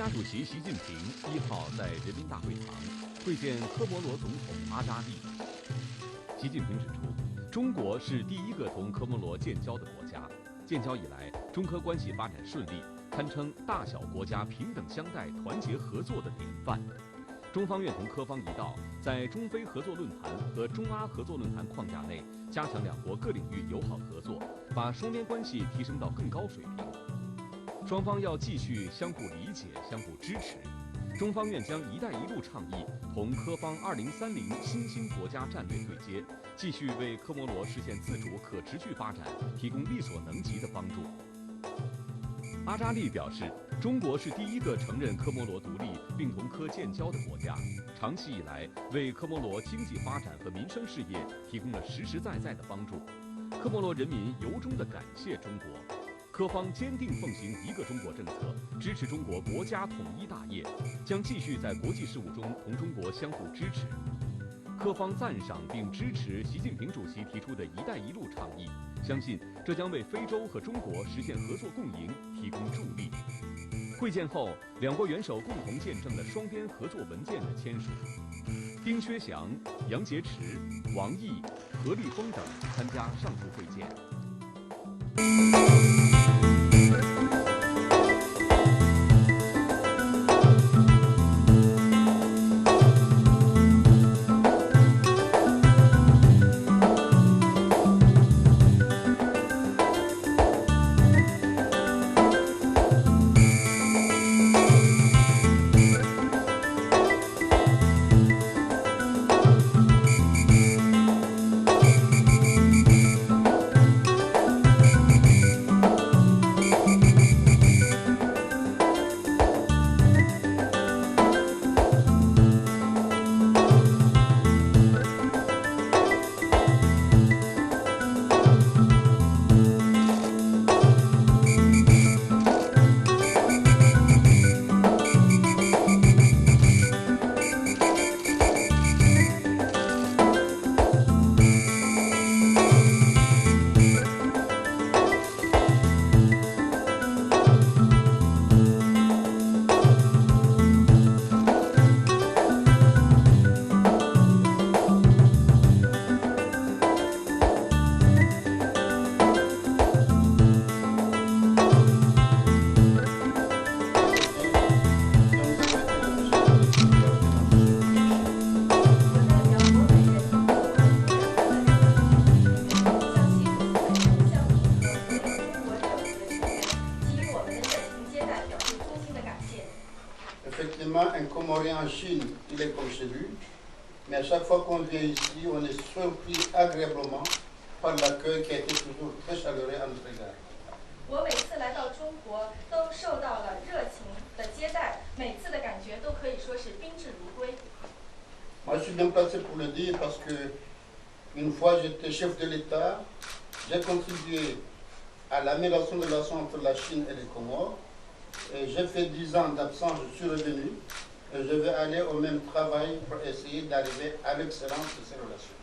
家主席习近平1号在人民大会堂会见科摩罗总统阿扎利。习近平指出，中国是第一个同科摩罗建交的国家，建交以来，中科关系发展顺利，堪称大小国家平等相待、团结合作的典范。中方愿同科方一道，在中非合作论坛和中阿合作论坛框架内，加强两国各领域友好合作，把双边关系提升到更高水平。双方要继续相互理解、相互支持。中方愿将“一带一路”倡议同科方2030新兴国家战略对接，继续为科摩罗实现自主可持续发展提供力所能及的帮助。阿扎利表示，中国是第一个承认科摩罗独立并同科建交的国家，长期以来为科摩罗经济发展和民生事业提供了实实在在的帮助。科摩罗人民由衷地感谢中国。科方坚定奉行一个中国政策，支持中国国家统一大业，将继续在国际事务中同中国相互支持。科方赞赏并支持习近平主席提出的“一带一路”倡议，相信这将为非洲和中国实现合作共赢提供助力。会见后，两国元首共同见证了双边合作文件的签署。丁薛祥、杨洁篪、王毅、何立峰等参加上述会见。Effectivement, un Comorien en Chine, il est comme chez lui, mais à chaque fois qu'on vient ici, on est surpris agréablement par l'accueil qui a été toujours très chaleureux à notre égard. 我每次来到中国，都受到了热情的接待，每次的感觉都可以说是宾至如归。Moi, je suis bien placé pour le dire parce que une fois j'étais chef de l'État, j'ai contribué à l'amélioration de la relations entre la Chine et les Comores. J'ai fait 10 ans d'absence, je suis revenu et je vais aller au même travail pour essayer d'arriver à l'excellence de ces relations.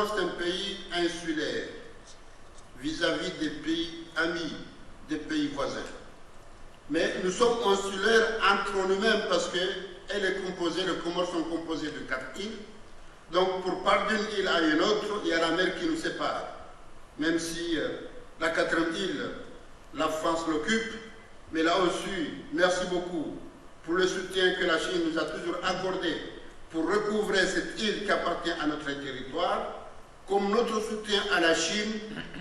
Comores est un pays insulaire vis-à-vis des pays amis, des pays voisins. Mais nous sommes insulaires entre nous-mêmes parce que les Comores sont composées de 4 îles. Donc pour partir d'une île à une autre, il y a la mer qui nous sépare. Même si la 4e île, la France l'occupe, mais là aussi, merci beaucoup pour le soutien que la Chine nous a toujours accordé pour recouvrer cette île qui appartient à notre territoire, comme notre soutien à la Chine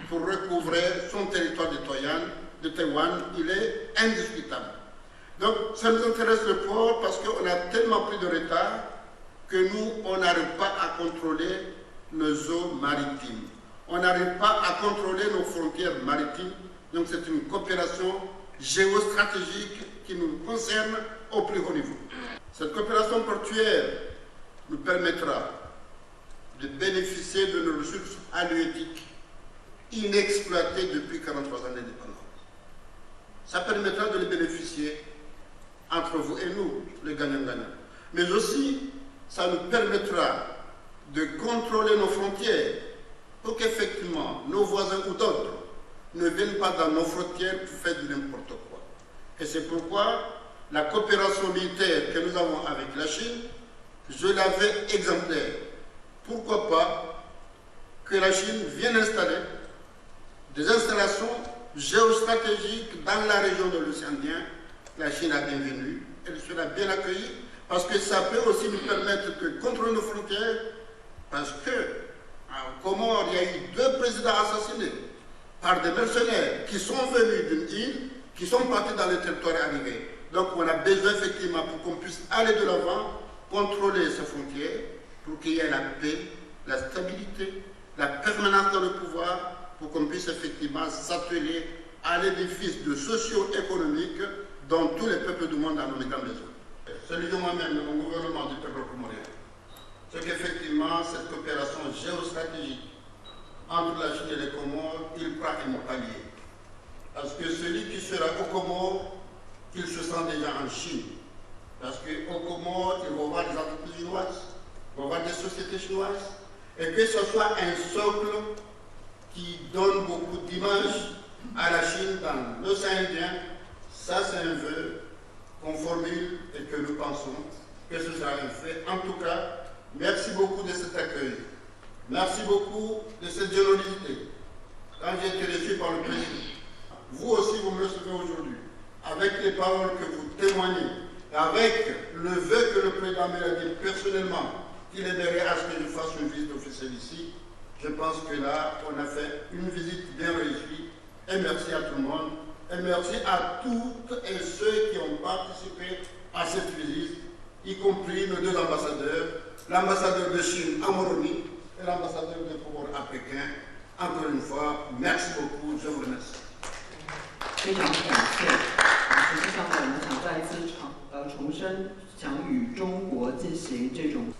pour recouvrer son territoire de Taïwan, il est indiscutable. Donc ça nous intéresse le port parce qu'on a tellement pris de retard que nous, on n'arrive pas à contrôler nos eaux maritimes. On n'arrive pas à contrôler nos frontières maritimes. Donc c'est une coopération géostratégique qui nous concerne au plus haut niveau. Cette coopération portuaire nous permettra de bénéficier de nos ressources halieutiques inexploitées depuis 43 ans d'indépendance. Ça permettra de les bénéficier entre vous et nous, les gagnants-gagnants. Mais aussi, ça nous permettra de contrôler nos frontières pour qu'effectivement nos voisins ou d'autres ne viennent pas dans nos frontières pour faire du n'importe quoi. Et c'est pourquoi la coopération militaire que nous avons avec la Chine, je l'avais exemplaire. Pourquoi pas que la Chine vienne installer des installations géostratégiques dans la région de l'océan Indien. La Chine a bienvenue, elle sera bien accueillie, parce que ça peut aussi nous permettre de contrôler nos frontières, parce que en Comores, il y a eu 2 présidents assassinés par des mercenaires qui sont venus d'une île, qui sont partis dans le territoire arrivé. Donc on a besoin effectivement pour qu'on puisse aller de l'avant, contrôler ces frontières, pour qu'il y ait la paix, la stabilité, la permanence dans le pouvoir, pour qu'on puisse effectivement s'atteler à l'édifice de socio-économique dont tous les peuples du monde en ont grand besoin. Celui de moi-même, de mon gouvernement du peuple comorien, c'est qu'effectivement cette coopération géostratégique entre la Chine et les Comores, il prend un palier. Parce que celui qui sera aux Comores, qu'il se sent déjà en Chine. Parce qu'aux Comores, il va y avoir des entreprises chinoises, il va y avoir des sociétés chinoises, et que ce soit un socle qui donne beaucoup d'images à la Chine dans l'océan Indien. Ça, c'est un vœu qu'on formule et que nous pensons que ce sera un fait. En tout cas, merci beaucoup de cet accueil. Merci beaucoup de cette générosité. Quand j'ai été reçu par le président, vous aussi, vous me recevez aujourd'hui, avec les paroles que vous témoignez, avec le vœu que le président m'a dit personnellement, qu'il aimerait à ce que je fasse une visite officielle ici. Je pense que là, on a fait une visite bien réussie. Et merci à tout le monde. Et merci à toutes et ceux qui ont participé à cette visite, y compris nos 2 ambassadeurs, l'ambassadeur de Chine à Moroni et l'ambassadeur de Comores à Pékin. Encore une fois, merci beaucoup, je vous remercie. 非常感谢。实际上，我们想再一次重申，想与中国进行这种。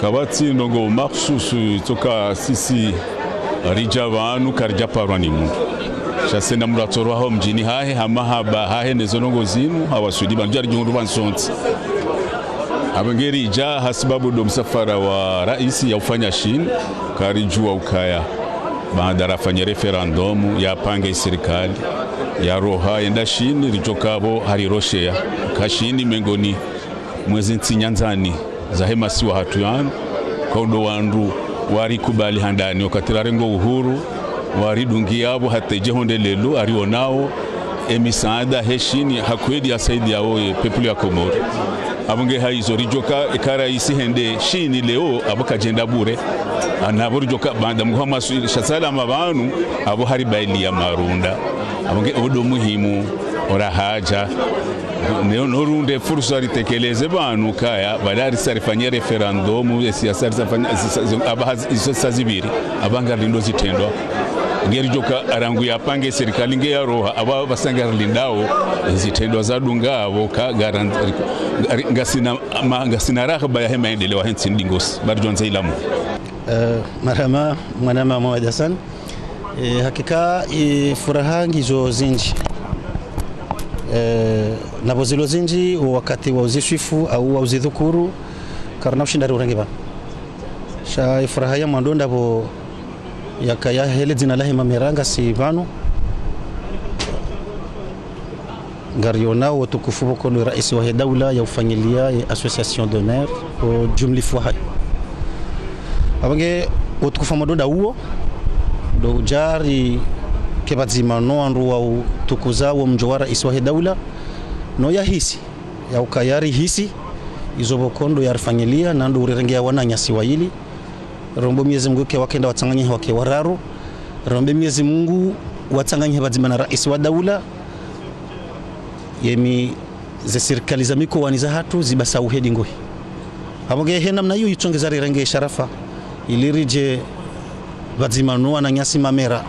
kabati ndongo maksusu toka sisi rija vanu karja parwani mundu shasenda muratorwaho mjini hahe hamahaba hahe nezonongo zinu hawasudi banjari jundu bansonti abangeri ija hasibabu do msafara wa raisi ya ufanya shin karijua ukaya baada rafanya referendum ya pange serikali ya roha enda shin rijokabo hari roshea kashini mengoni mwezi ntinyanzani za hema siwa hatu yanu kaudo wandu wari kubali handani wakatirarengo uhuru wari dungi yabo hateje honde lelo arionao emisaada heshini hakwedi ya saidi ya oye pepuli ya Komoro abunge haizo rijoka ikara isi hende shini leo abuka jenda bure anabo rijoka banda muhama shasala mabanu abo hari baili ya marunda abunge odo muhimu ora haja norunde fursa ritekeleze banu kaya badari sarifanya referendum siasa zibiri abanga lindo zitendwa ngeri joka arangu ya pange serikali nge ya roha aba basanga lindao zitendwa zadunga abo ka garanti ngasina rahaba ya maendeleo hensi ndingosi barjonza ilamu marhama mwanama Mohamed Hassan hakika furaha ngizo zinji nabo zilo zinji wakati wa uzishifu au wa uzidhukuru karna ushindari urangiba sha furaha ya mwando ndabo yakaya hele zina lahi mameranga si vanu ngariona watukufu kono rais wa daula ya ufanyilia ya association d'honneur o jumli fuha abange watukufu madoda huo do jari kebazima no andu wa tukuza wa mjowara rais wa daula no ya hisi ya ukayari hisi izobokondo ya fanyilia nandu urengea wananya siwaili rombo Mwenyezi Mungu ke wakenda watanganya wake wararu rombo Mwenyezi Mungu watanganya bazima na rais wa daula yemi ze serikali za mikoani za hatu zibasa uhedi ngoi aboge he namna hiyo itongeza renge sharafa ilirije bazima no ananyasi mamera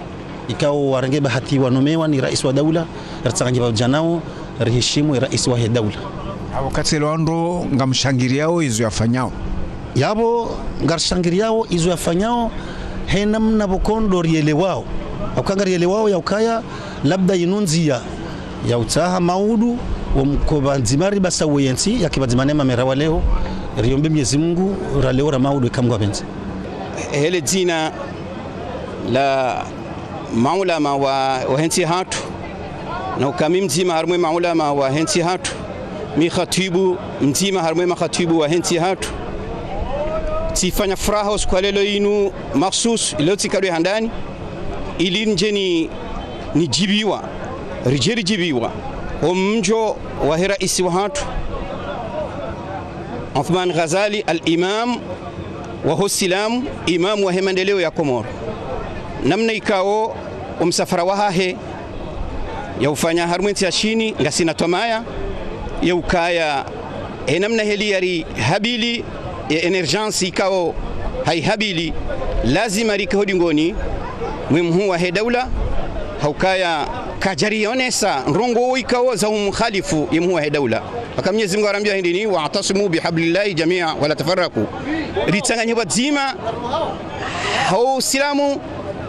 ikao warenge bahati wanomewa ni rais wa daula ratanganya bajanao riheshimu rais wa daula wakati lwando ngamshangiriao izo yafanyao yabo ngarshangiriao izo yafanyao hena mna bokondo rielewao ukangarielewao ya ukaya labda inunzia ya utaha maudu wamkobanzimari basa weyensi yakibazimane mamera leo riombe Mwenyezi Mungu raleo ra maudu kamgwa benze hele jina la maulama wa hensi hatu na ukami mzima harumwe maulama wa hensi hatu mi khatibu mzima harumwe makhatibu wa hensi hatu tifanya furaha usikwalelo inu maksus ilo tikadwe handani ili njeni ni jibiwa rijeri jibiwa omjo wa rais wa hatu Uthman Ghazali al-imam wa husilam imam wa maendeleo ya Komoro namna ikao umsafara wa hahe ya ufanya harumenti ya shini ngasina tomaya ya ukaya namna heli yari habili ya emergency ikao hai habili lazima rikahodi ngoni mwemhu wa daula haukaya kajari onesa nrongo ikao za umkhalifu yemhu wa daula aka Mwenyezi Mungu arambia hindini wa'tasimu bihablillahi jami'a wala tafarraqu ritanganya bazima hao silamu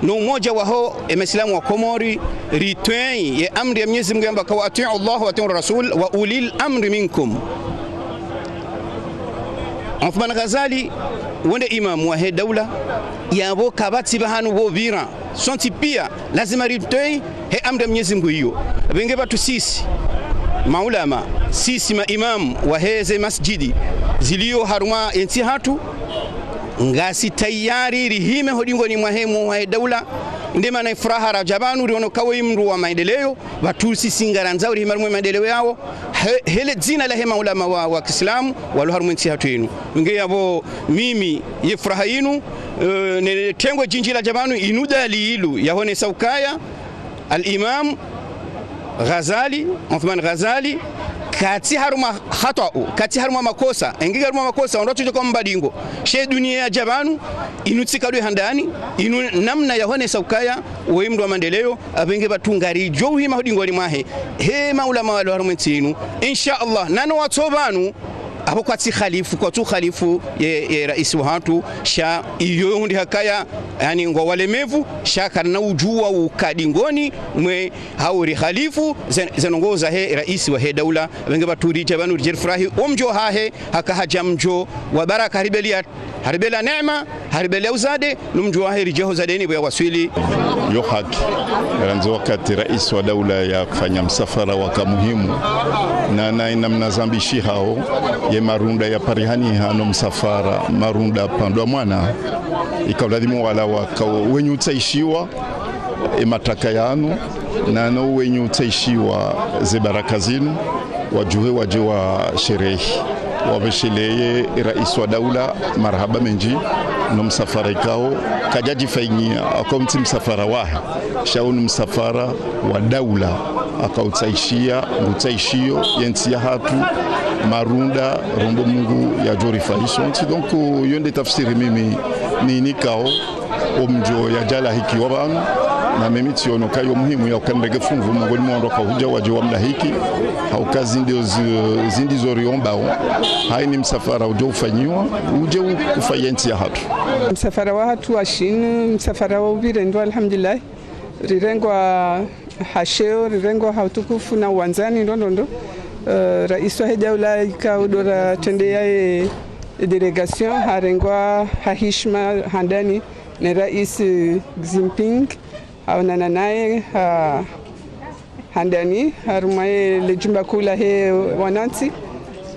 no umoja wao emesilamu wa Komori ritwei ya amri ya Mwenyezi Mungu amba kwa atiu Allah wa atiu Rasul wa ulil amri minkum Uthman Ghazali wende imamu wa daula yabo kabati bahanu bobira sonti pia lazima ritwei he amri ya Mwenyezi Mungu hiyo benge batu sisi maulama sisi maimam wa heze masjidi zilio haruma enti hatu ngasi tayari rihime hodingoni mwahemu wa daula ndema na furaha rajabanu riono kawe mru wa maendeleo watusi singaranzao rihimarumwe maendeleo yao hele jina la hema ulama wa Kiislamu walo harumwe enti hatu yenu nge yabo mimi ye furaha yenu ne tengwe jinji la jabanu inudali ilu yahone saukaya al-imam Ghazali Uthman Ghazali kati haruma khata'u kati haruma makosa engiga haruma makosa ondoto kwa mbadingo she dunia ya jabanu inutikadwe handani inu namna yahone saukaya weimdu wa maendeleo abenge batungari jowi mahodingo ni mwahe he maulama wale haruma tinu insha Allah nano watobanu aho kwatsi khalifu kwa tu khalifu ye rais wa hatu sha iyo ndi hakaya yani ngo walemevu shaka na ujua ukadingoni mwe hauri khalifu zenongoza he rais wa he daula wenge baturije banu jirfurahi omjo hahe hakahaja mjo wa baraka haribela neema haribela uzade numjo wa heri jeho zadeni bwa waswili yo haki ranzo wakati rais wa daula ya kufanya msafara waka muhimu na inamnazambishi hao ye marunda ya parihani hano msafara marunda pandwa mwana ikawladhimu wala waka wenye utaishiwa mataka yanu na no wenye utaishiwa ze baraka zinu wajuhe waje wa sherehi wabesheleye rais wa daula marhaba menji no msafara ikao kajaji fainia akomti msafara wahe shauni msafara wa daula akautaishia ngutaishio yensi ya hatu marunda rombo mungu ya jori faisonti donc yonde tafsiri mimi ni nikao omjo ya jala hiki wabanu na mimi tiono kayo muhimu ya ukandege funvu mongoni mwondo kahuja waje wa mlahiki haukazi zindi zoriomba hai ni msafara uje ufanyiwa uje kufayenti ya hatu msafara wa hatu wa shinu msafara wa ubire ndo alhamdulillah rirengwa hasheo rirengwa hautukufu na uwanzani ndondo rais wa daula ikaudora tendea delegation harengwa hahishma handani na rais Xi Jinping aonana naye handani harumaye lejumba kula he wananchi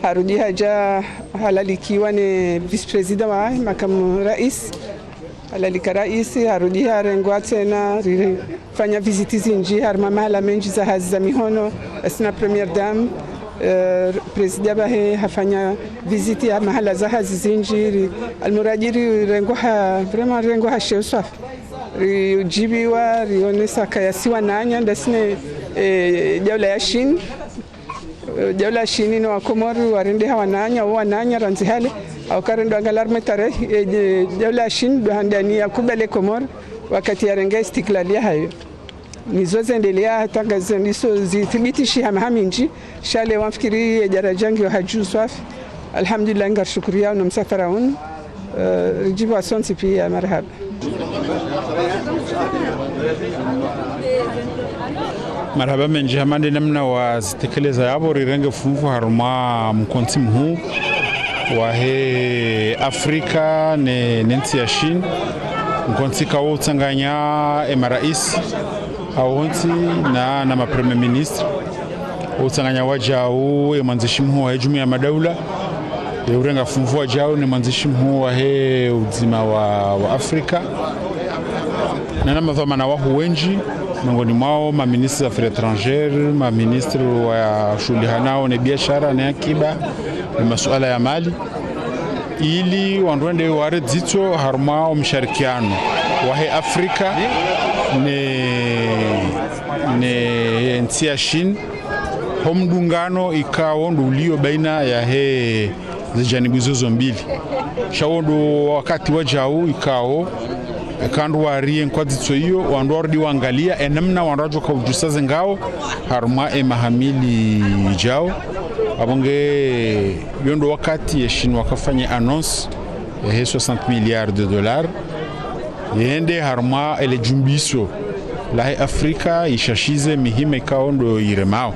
harudi haja halalikiwa ni vice president wa makamu rais halalika rais harudi harengwa tena fanya visiti zinji haruma mahala menji za hazi za mihono asina première dame president bahe hafanya visiti ya mahala za hazi zinji almurajiri rengwa vraiment rengwa hashe safi rijibiwa rionesa kayasiwa nanya ndasine daula ya Shin daula ya Shin no Komoro warende hawananya wananya ranzihale au karendo angalar metare daula ya Shin handani yakubale Komoro wakati yarenga istiklalia hayo nizozendelea tangazo niso zithibitishi hamaminji shale wamfikiri darajangi haju swafi alhamdulillah ngashukuria na msafaraun rijibu asante pia marhaba marhaba menji hamande namna wazitekeleza yabo rirenge funfu haruma mkonti mhu wa he Afrika ne nenti ya Shin mkonti kawo tsanganya marais awonti na ma premier ministre utsanganya wajao mwanzishi mhu wa jumuiya ya madaula urenga funfu wajao ni mwanzishi mhu wa he uzima wa Afrika na madhamana wahu wenji miongoni mwao maministri za affaires étrangères maministri wa shughuli hanao na biashara na akiba na masuala ya mali ili wandwende waredzito haruma mshirikiano wa he Afrika ne nchi ya Shin homdungano ikawa ndulio baina ya he zijanibu zozo mbili shawondo wakati wajao ikao kandu warie nkwadzitso hiyo wandu warudi waangalia enamna wandu kwa ujusaze ngao haruma mahamili jao abonge yondo wakati Shin wakafanya annonce ya 60 milliards de dollars yende haruma ele jumbiso la Afrika ishashize mihime kaondo iremao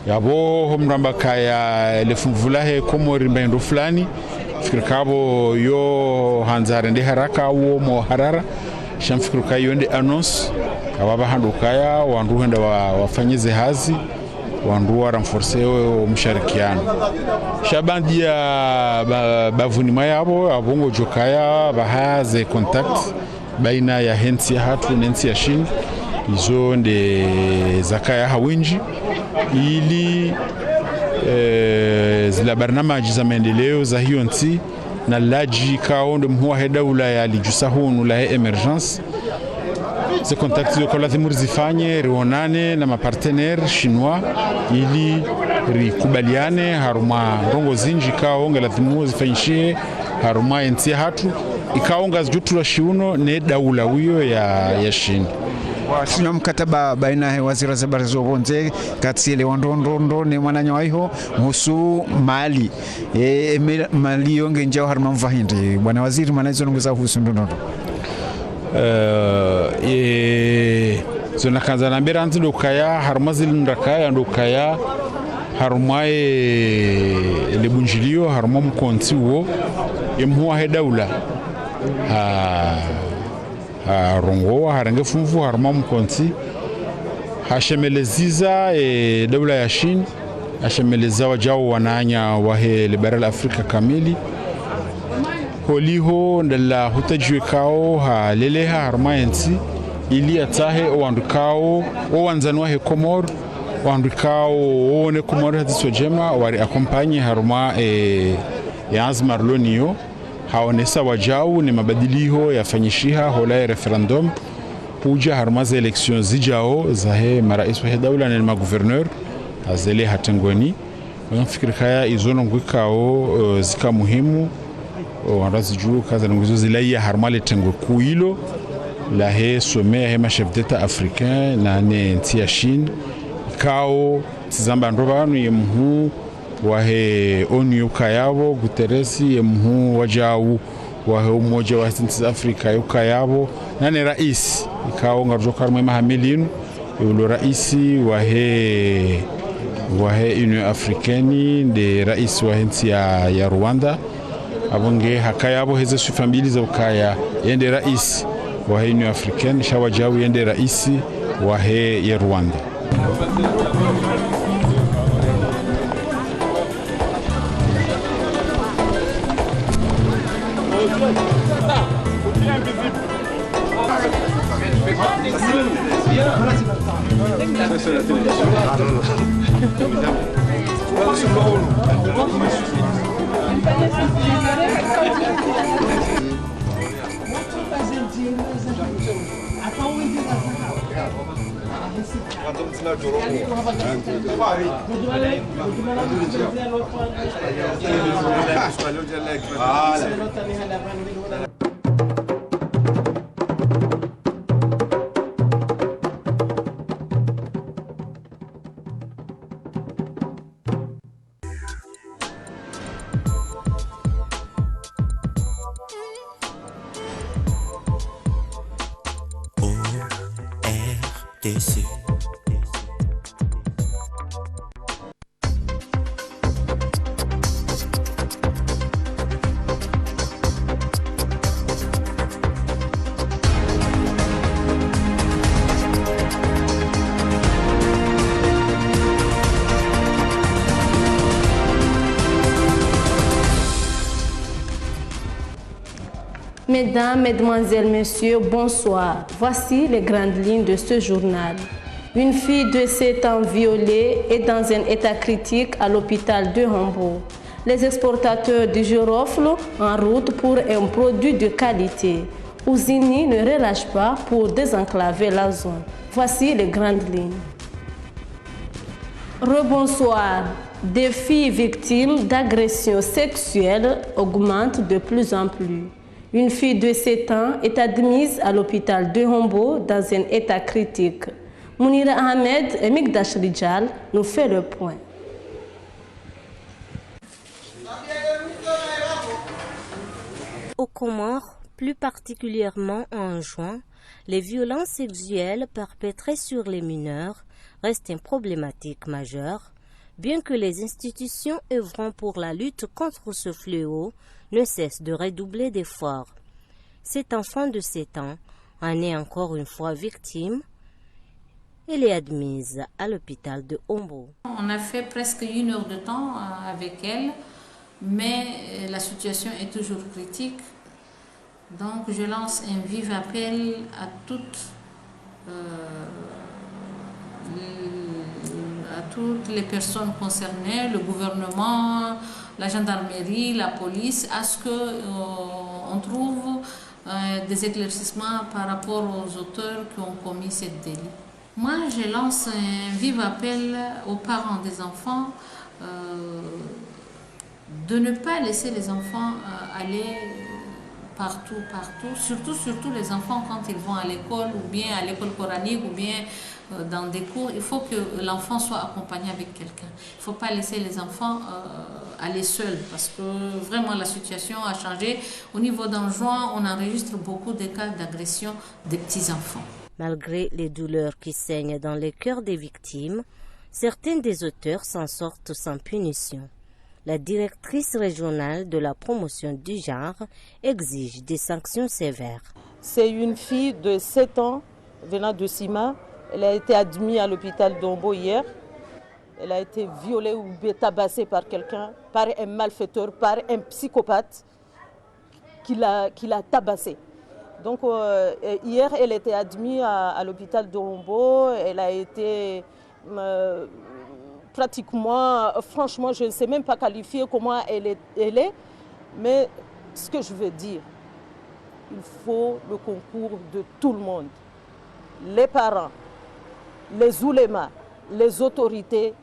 yabo homramba kaya lefumvula he Komori mbendo fulani fikirkabo yo hanzare ndi haraka wo mo harara shamfikirka yonde annonce ababa handu kaya wandu henda wafanyize hazi wandu wa renforcer mshirikiano shabandia bavunima yabo abongo jokaya bahaze contact baina ya hensi hatu nensi ya Shin izo nde zakaya hawinji ili zila barnamaji za maendeleo za hiyo nchi na laji kaondo mhuwa he daula ya lijusahunu la he emergence ze kontakti zo lazima zifanye rionane na mapartenaire chinois ili rikubaliane haruma rongo zinji kaonga lazima zifanyishie haruma nchi hatu ikaonga zijutura shiuno ne daula huyo ya Shin Sina mkataba baina ya waziri za baraza bonze kati ile wandondo ne mwananya waiho muhusu mali mali yonge njao harma mvahindi bwana waziri manazo nguza husu ndondo zona kanza na mbera ntindo kaya harmazil ndakaya ndokaya harmaye lebunjilio harma mkonti wo yemhuwa he daula rongo harange funfu harma mkonti hashemeleziza daula ya Shin hashemeleza wajao wananya wahe libera la Afrika kamili holiho ndala hutajwe kao haleleha harma yensi ili atahe oandukao owanzanwa he Komor oandukao one Komor hatiso jema wari akompanye harma ya azmarlonio haonesa wajao ni mabadiliho yafanyishiha hola ya referendum puja harma za election zijao zahe marais wa daula na maguverneur azele hatengoni nafikiri kaya izono ngwikao zika muhimu warazi juu kaza nguzo zilaya harma le tengwe kuilo la he sommet he ma chef d'état africain na ne ntia Chine kao tizamba ndobanu yemhu wa he onu kayabo Guteresi yemhu wajau wa he umoja wa nchi za Afrika yukayabo na ne rais kao ngarjo karma mahamelinu yulo raisi wa he Union Africaine de rais wa nchi ya Rwanda abonge hakayabo heze su family za ukaya yende rais wa Union Africaine shawajau yende rais wa ya Rwanda. ORTC. Mesdames, Mesdemoiselles, Messieurs, bonsoir. Voici les grandes lignes de ce journal. Une fille de 7 ans violée est dans un état critique à l'hôpital de Hombourg. Les exportateurs du girofle en route pour un produit de qualité. Ouzini ne relâche pas pour désenclaver la zone. Voici les grandes lignes. Rebonsoir. Des filles victimes d'agressions sexuelles augmentent de plus en plus. Une fille de 7 ans est admise à l'hôpital de Hombourg dans un état critique. Mounira Ahmed et Migdash Rijal nous fait le point. Aux Comores, plus particulièrement en juin, les violences sexuelles perpétrées sur les mineurs restent une problématique majeure, bien que les institutions œuvrant pour la lutte contre ce fléau ne cesse de redoubler d'efforts. Cet enfant de 7 ans en est encore une fois victime. Elle est admise à l'hôpital de Hombourg. On a fait presque 1 heure de temps avec elle, mais la situation est toujours critique. Donc je lance un vif appel à toutes les personnes concernées, le gouvernement, la gendarmerie, la police, à ce qu'on trouve des éclaircissements par rapport aux auteurs qui ont commis ce délit. Moi, je lance un vif appel aux parents des enfants de ne pas laisser les enfants aller partout, surtout les enfants quand ils vont à l'école ou bien à l'école coranique ou bien dans des cours. Il faut que l'enfant soit accompagné avec quelqu'un. Il ne faut pas laisser les enfants aller seuls parce que vraiment la situation a changé. Au niveau d'Anjouan, on enregistre beaucoup de cas d'agression des petits-enfants. Malgré les douleurs qui saignent dans les cœurs des victimes, certains des auteurs s'en sortent sans punition. La directrice régionale de la promotion du genre exige des sanctions sévères. C'est une fille de 7 ans venant de Sima. Elle a été admise à l'hôpital d'Ombo hier. Elle a été violée ou tabassée par quelqu'un, par un malfaiteur, par un psychopathe qui l'a tabassée. Donc hier, elle était admise à l'hôpital d'Ombo. Elle a été pratiquement, franchement, je ne sais même pas qualifier comment elle est. Mais ce que je veux dire, il faut le concours de tout le monde. Les parents, les oulémas, les autorités,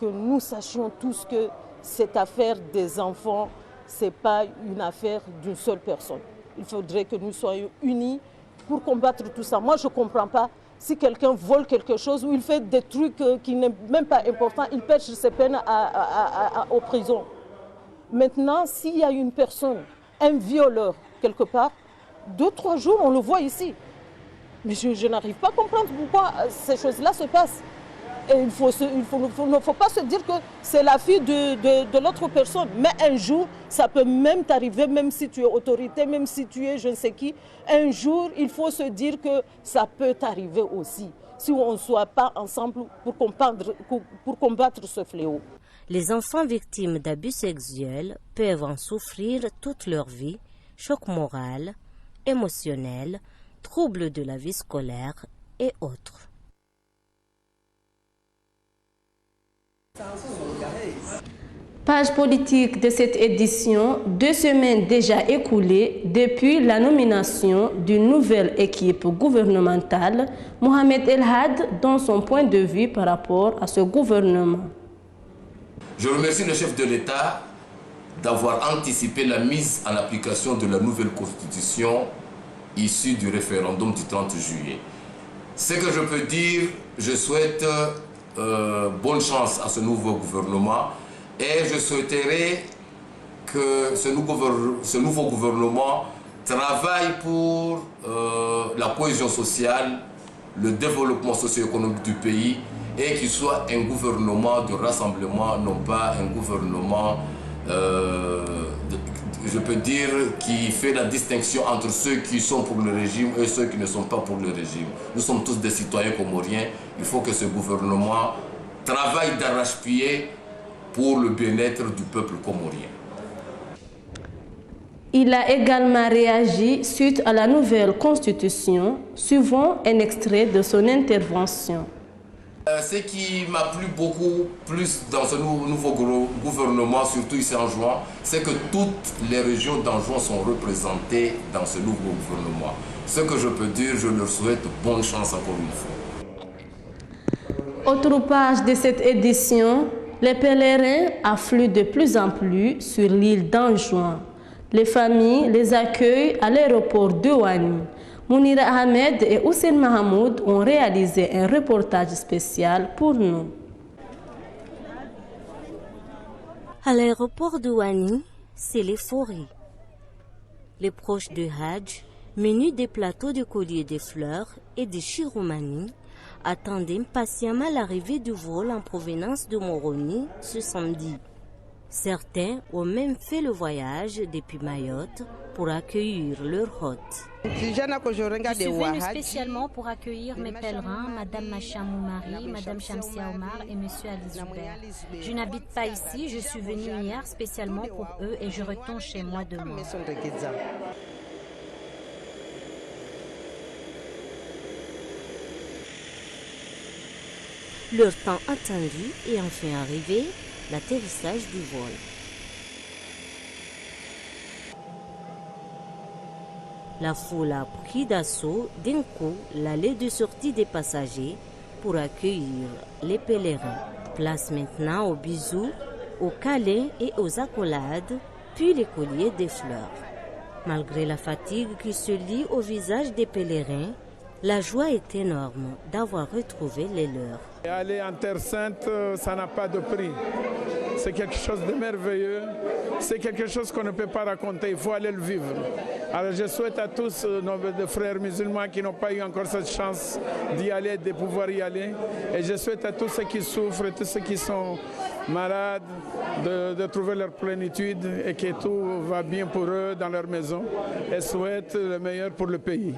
que nous sachions tous que cette affaire des enfants, ce n'est pas une affaire d'une seule personne. Il faudrait que nous soyons unis pour combattre tout ça. Moi, je ne comprends pas. Si quelqu'un vole quelque chose ou il fait des trucs qui n'est même pas important, il pêche ses peines aux prisons. Maintenant, s'il y a une personne, un violeur quelque part, 2-3 jours, on le voit ici. Mais je n'arrive pas à comprendre pourquoi ces choses-là se passent. Et il ne faut pas se dire que c'est la fille de l'autre personne. Mais un jour, ça peut même t'arriver, même si tu es autorité, même si tu es je ne sais qui. Un jour, il faut se dire que ça peut t'arriver aussi, si on ne soit pas ensemble pour combattre ce fléau. Les enfants victimes d'abus sexuels peuvent en souffrir toute leur vie, choc moral, émotionnel, troubles de la vie scolaire et autres. Page politique de cette édition, 2 semaines déjà écoulées depuis la nomination d'une nouvelle équipe gouvernementale. Mohamed El Had donne son point de vue par rapport à ce gouvernement. Je remercie le chef de l'État d'avoir anticipé la mise en application de la nouvelle constitution issue du référendum du 30 juillet. Ce que je peux dire, je souhaite bonne chance à ce nouveau gouvernement et je souhaiterais que ce nouveau gouvernement travaille pour la cohésion sociale, le développement socio-économique du pays et qu'il soit un gouvernement de rassemblement, non pas un gouvernement, je peux dire, qui fait la distinction entre ceux qui sont pour le régime et ceux qui ne sont pas pour le régime. Nous sommes tous des citoyens comoriens. Il faut que ce gouvernement travaille d'arrache-pied pour le bien-être du peuple comorien. Il a également réagi suite à la nouvelle constitution, suivant un extrait de son intervention. Ce qui m'a plu beaucoup plus dans ce nouveau gouvernement, surtout ici en Anjouan, c'est que toutes les régions d'Anjouan sont représentées dans ce nouveau gouvernement. Ce que je peux dire, je leur souhaite bonne chance encore une fois. Autre page de cette édition, les pèlerins affluent de plus en plus sur l'île d'Anjouan. Les familles les accueillent à l'aéroport de Ouani. Mounira Ahmed et Hussein Mahamoud ont réalisé un reportage spécial pour nous. À l'aéroport de Ouani, c'est l'euphorie. Les proches de Hadj, munis des plateaux de colliers de fleurs et de chiromanie, attendent impatiemment l'arrivée du vol en provenance de Moroni ce samedi. Certains ont même fait le voyage depuis Mayotte pour accueillir leur hôte. Je suis venue spécialement pour accueillir mes pèlerins, Madame Machamou Marie, Madame Shamsia Omar et Monsieur Ali Zuber. Je n'habite pas ici, je suis venue hier spécialement pour eux et je retourne chez moi demain. Leur temps attendu est enfin arrivé, l'atterrissage du vol. La foule a pris d'assaut d'un coup l'allée de sortie des passagers pour accueillir les pèlerins. Place maintenant aux bisous, aux câlins et aux accolades, puis les colliers des fleurs. Malgré la fatigue qui se lit au visage des pèlerins, la joie est énorme d'avoir retrouvé les leurs. Aller en Terre Sainte, ça n'a pas de prix. C'est quelque chose de merveilleux. C'est quelque chose qu'on ne peut pas raconter. Il faut aller le vivre. Alors je souhaite à tous nos frères musulmans qui n'ont pas eu encore cette chance d'y aller, de pouvoir y aller. Et je souhaite à tous ceux qui souffrent, tous ceux qui sont malades, de trouver leur plénitude et que tout va bien pour eux dans leur maison. Et souhaite le meilleur pour le pays.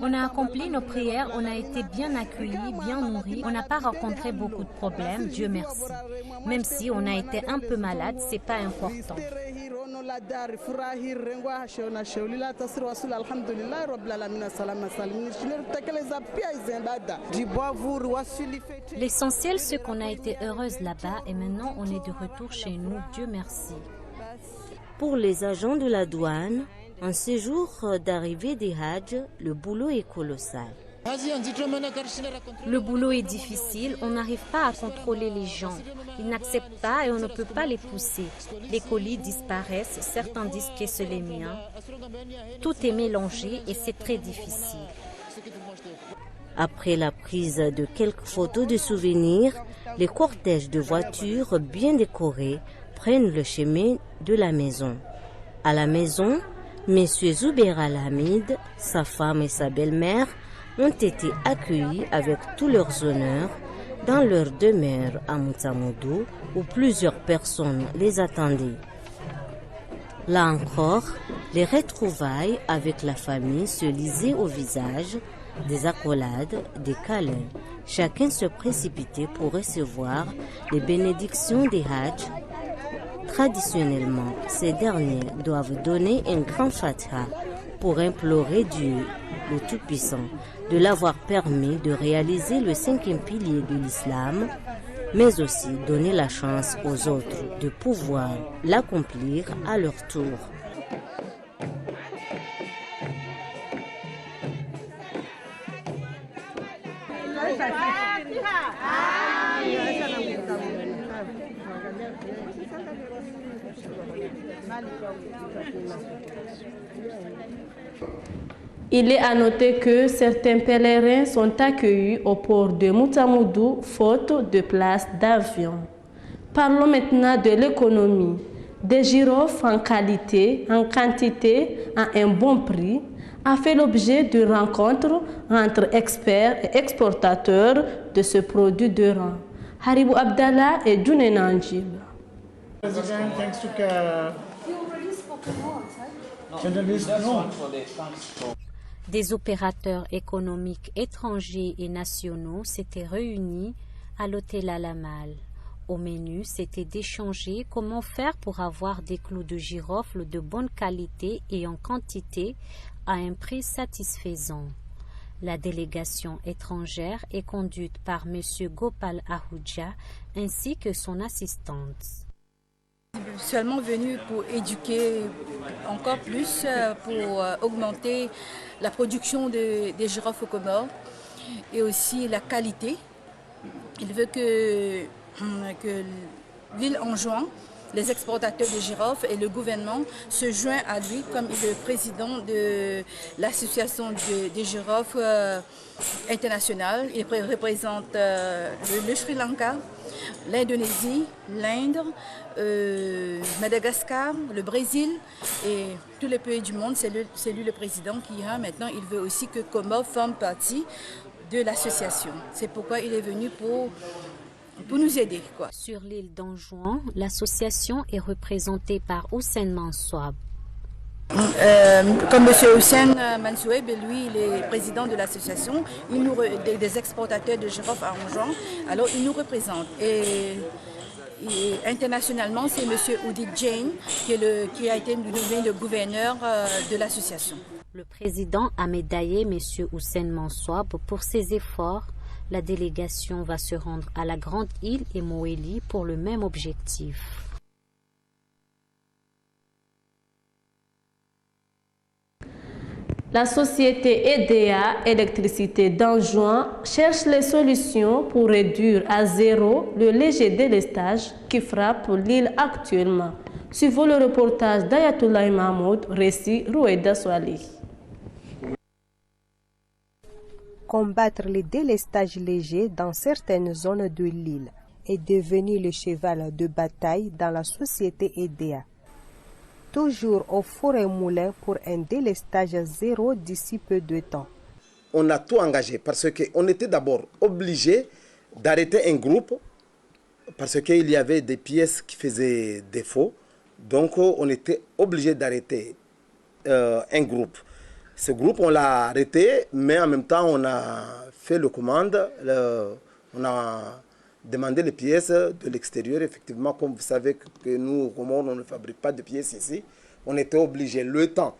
On a accompli nos prières, on a été bien accueillis, bien nourris. On n'a pas rencontré beaucoup de problèmes, Dieu merci. Même si on a été un peu malade, c'est pas important. L'essentiel, c'est qu'on a été heureuse là-bas et maintenant on est de retour chez nous, Dieu merci. Pour les agents de la douane, en ces jours d'arrivée des Hajj, le boulot est colossal. Le boulot est difficile, on n'arrive pas à contrôler les gens. Ils n'acceptent pas et on ne peut pas les pousser. Les colis disparaissent, certains disent que c'est les miens. Tout est mélangé et c'est très difficile. Après la prise de quelques photos de souvenirs, les cortèges de voitures bien décorés prennent le chemin de la maison. À la maison, M. Zoubeir Al-Hamid, sa femme et sa belle-mère ont été accueillis avec tous leurs honneurs dans leur demeure à Moutamoudou où plusieurs personnes les attendaient. Là encore, les retrouvailles avec la famille se lisaient au visage, des accolades, des câlins. Chacun se précipitait pour recevoir les bénédictions des Hajj. Traditionnellement, ces derniers doivent donner un grand fatha pour implorer Dieu, le Tout-Puissant, de l'avoir permis de réaliser le 5e pilier de l'islam, mais aussi donner la chance aux autres de pouvoir l'accomplir à leur tour. Il est à noter que certains pèlerins sont accueillis au port de Moutamoudou faute de place d'avion. Parlons maintenant de l'économie. Des girofles en qualité, en quantité, à un bon prix, a fait l'objet de rencontres entre experts et exportateurs de ce produit de rang. Haribou Abdallah et Djouné Nanjib. Des opérateurs économiques étrangers et nationaux s'étaient réunis à l'hôtel Al-Amal. Au menu, c'était d'échanger comment faire pour avoir des clous de girofle de bonne qualité et en quantité à un prix satisfaisant. La délégation étrangère est conduite par M. Gopal Ahuja ainsi que son assistante. Je suis seulement venue pour éduquer encore plus, pour augmenter la production des girofles aux Comores et aussi la qualité. Il veut que l'île enjoint les exportateurs de girofles et le gouvernement se joignent à lui comme le président de l'association des girofles internationale. Il représente le Sri Lanka, l'Indonésie, l'Inde, Madagascar, le Brésil et tous les pays du monde. C'est lui le président qui a maintenant. Il veut aussi que Comores forme partie de l'association. C'est pourquoi il est venu pour nous aider, quoi. Sur l'île d'Anjouan, l'association est représentée par Hussein Mansouab. Comme M. Hussein Mansouab, lui, il est président de l'association des exportateurs de girofles à Anjouan. Alors, il nous représente. Et internationalement, c'est M. Udit Jain qui a été nommé le gouverneur de l'association. Le président a médaillé M. Hussein Mansouab pour ses efforts. La délégation va se rendre à la Grande Île et Moélie pour le même objectif. La société EDA, Électricité d'Anjouan, cherche les solutions pour réduire à zéro le léger délestage qui frappe l'île actuellement. Suivons le reportage d'Ayatollah Mahmoud, récit Roueda Swali. Combattre les délestages légers dans certaines zones de l'île est devenu le cheval de bataille dans la société EDEA. Toujours au four et moulin pour un délestage zéro d'ici peu de temps. On a tout engagé parce qu'on était d'abord obligé d'arrêter un groupe parce qu'il y avait des pièces qui faisaient défaut. Donc on était obligé d'arrêter un groupe. Ce groupe, on l'a arrêté, mais en même temps, on a fait le commande. On a demandé les pièces de l'extérieur. Effectivement, comme vous savez que nous, au Comores, on ne fabrique pas de pièces ici. On était obligé, le temps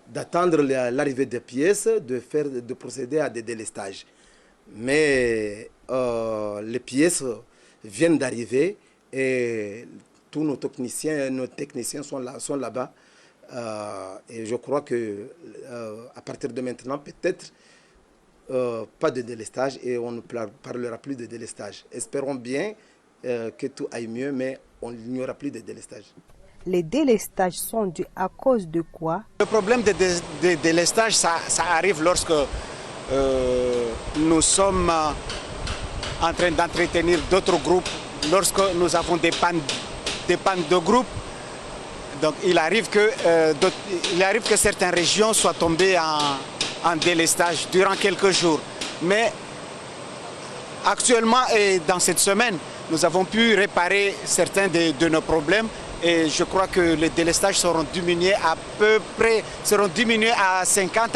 d'attendre l'arrivée des pièces, de procéder à des délestages. Mais les pièces viennent d'arriver et tous nos techniciens sont là-bas. Et je crois que à partir de maintenant, peut-être pas de délestage et on ne parlera plus de délestage. Espérons bien que tout aille mieux, mais il n'y aura plus de délestage. Les délestages sont dus à cause de quoi? Le problème des délestages, ça arrive lorsque nous sommes en train d'entretenir d'autres groupes, lorsque nous avons des pannes de groupes. Donc il arrive que certaines régions soient tombées en délestage durant quelques jours. Mais actuellement et dans cette semaine, nous avons pu réparer certains de nos problèmes et je crois que les délestages seront diminués à peu près, à 50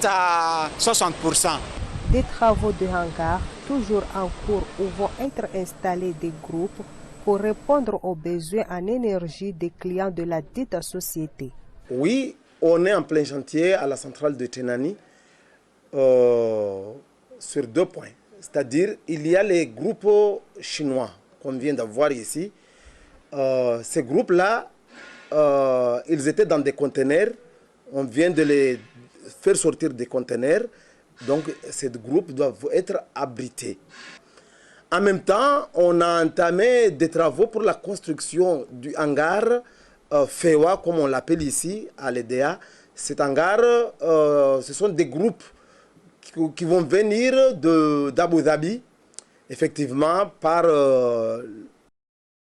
à 60%. Des travaux de hangar toujours en cours où vont être installés des groupes pour répondre aux besoins en énergie des clients de la dite société. Oui, on est en plein chantier à la centrale de Tenani sur 2 points. C'est-à-dire, il y a les groupes chinois qu'on vient d'avoir ici. Ces groupes-là, ils étaient dans des conteneurs. On vient de les faire sortir des conteneurs. Donc, ces groupes doivent être abrités. En même temps, on a entamé des travaux pour la construction du hangar FEWA, comme on l'appelle ici, à l'EDEA. Cet hangar, ce sont des groupes qui vont venir d'Abu Dhabi, effectivement, par